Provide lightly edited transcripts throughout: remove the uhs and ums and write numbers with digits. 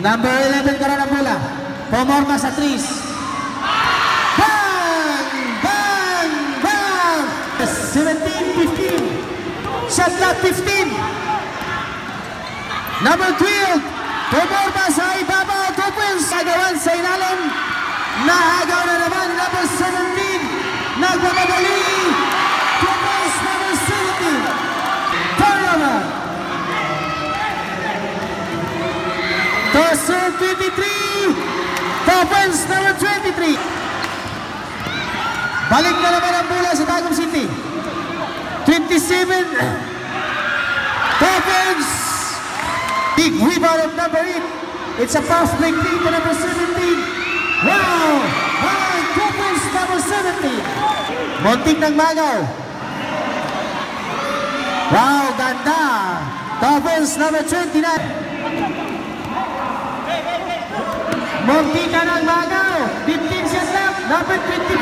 Number 11 karon ang bola. Pumorma sa trees. Bang! Bang! Bang! 17-15. Shot clock 15. Number 12. Pumorma sa ibabaw. 2 points. Agawan sa ilalim. Nahagaw na naman. Number 17. Nagmamadali. 2 points. Number 17. Turnover. Tosser 23. 2 points. Number 23. Balik na naman ang bola sa Tagum City. 27. 2 points. Big rebound of number 8. It's a fast break lead to number 17. Wow! Wow! 2 points, number 17. Muntik ng magaw. Wow, ganda. 2 points, number 29. Muntik ng magaw. 15 shot left, number 25.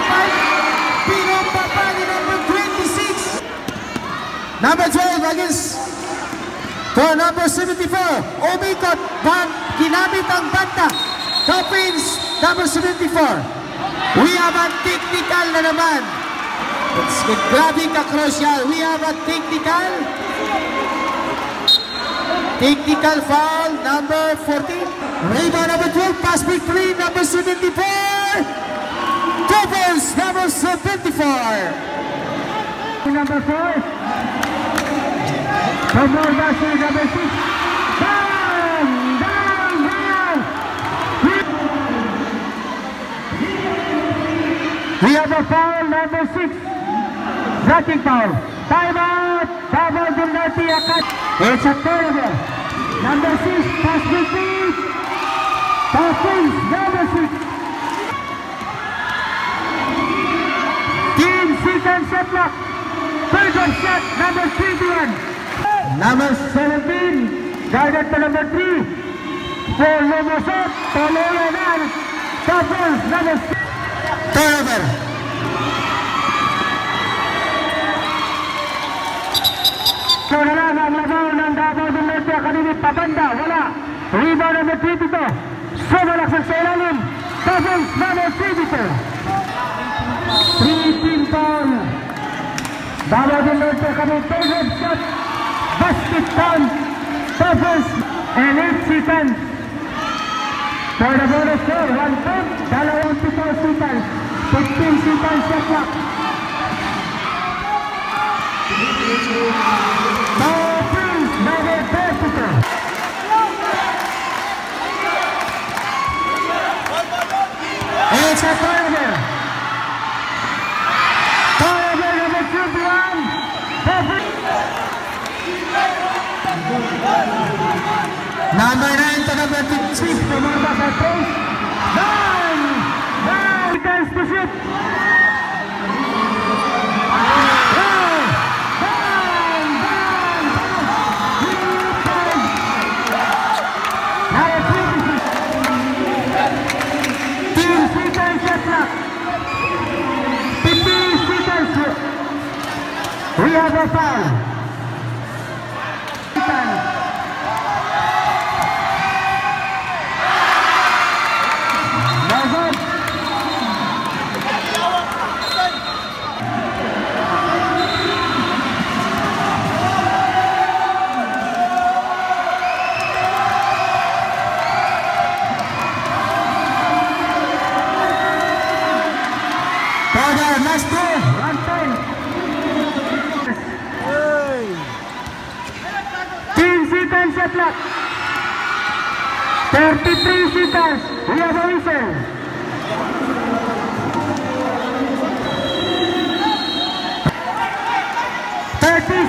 Pinumpa pa ni number 26. Number 12 against for number 74, umikot, ginamit ang banta. Toppings, number 74. We have a technical na naman. It's grabbing ka crucial. We have a technical. Technical foul, number 14. Rebound, number 12, pass break 3, number 74. Toppings, number 74. Number 4. From more basket, number 6. Down! Down! Down! We have a foul, number 6. Blocking foul. Time out! Double Dulnati Akat. It's a turnover. Number 6, pass to 3. Passing, number 6. Team second shot clock. Third shot, number 21. Number 17, guarded to number 3. For Lomosot, Toloyanan. Doubles, number 6. Turnover. So na lang ang labaw ng Davao del Norte Academy pabanda. Wala. Rebound number 22. Sumalaksak sa ilalim. Doubles, number 22. 3-team foul. Davao del Norte Academy third shot. Basket down, Buffers, and 8 seconds. For the bonus score, 1 point, dalawang 2 seconds, 15 seconds shot clock. Buffers, number 32. It's a turnover. Turnover number 21, Buffers. Number 9 to number 15. Pumata sa post. Down! Down! Chance to shoot. Down! Down! Down! Now 26. Team seconds shot clock. 15 seconds. We have a foul. Last two. 1 time. Team seconds shot clock. 33 seconds. We have a whistle.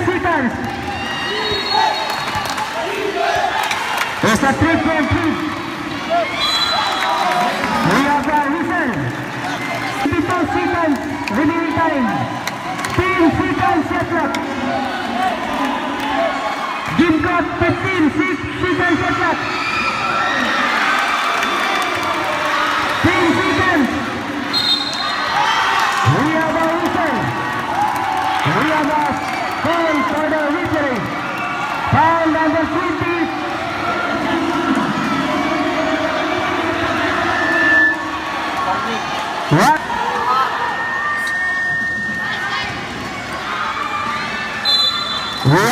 Seconds. It's a 3-point lead. We have a whistle. 52 seconds remaining time. 10 seconds shot clock. Gimcott 15 seconds shot clock. 10 seconds. We have a whistle. We have a call for the victory. Foul number 20.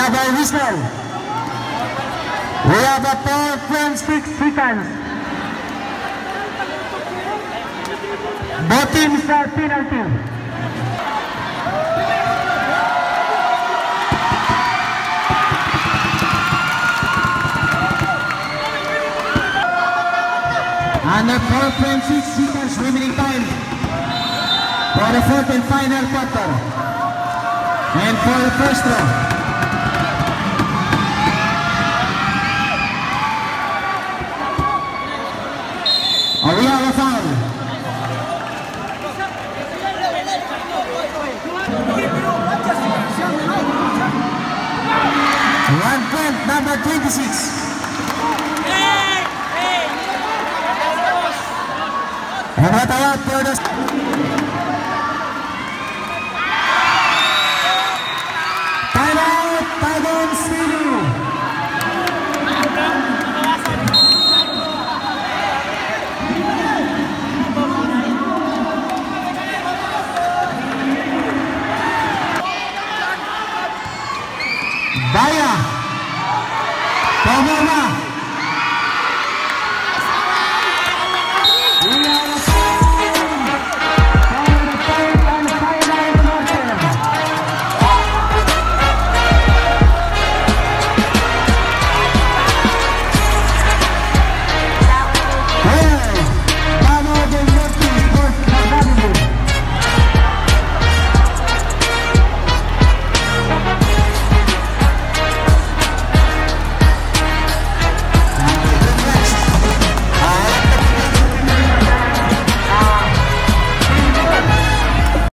have a whistle. We have a 4.6 seconds. Both teams Sa penalty. under 4.6 seconds remaining time for the fourth and final quarter. And for the first row. We have a foul. One point, number 26. And what about for the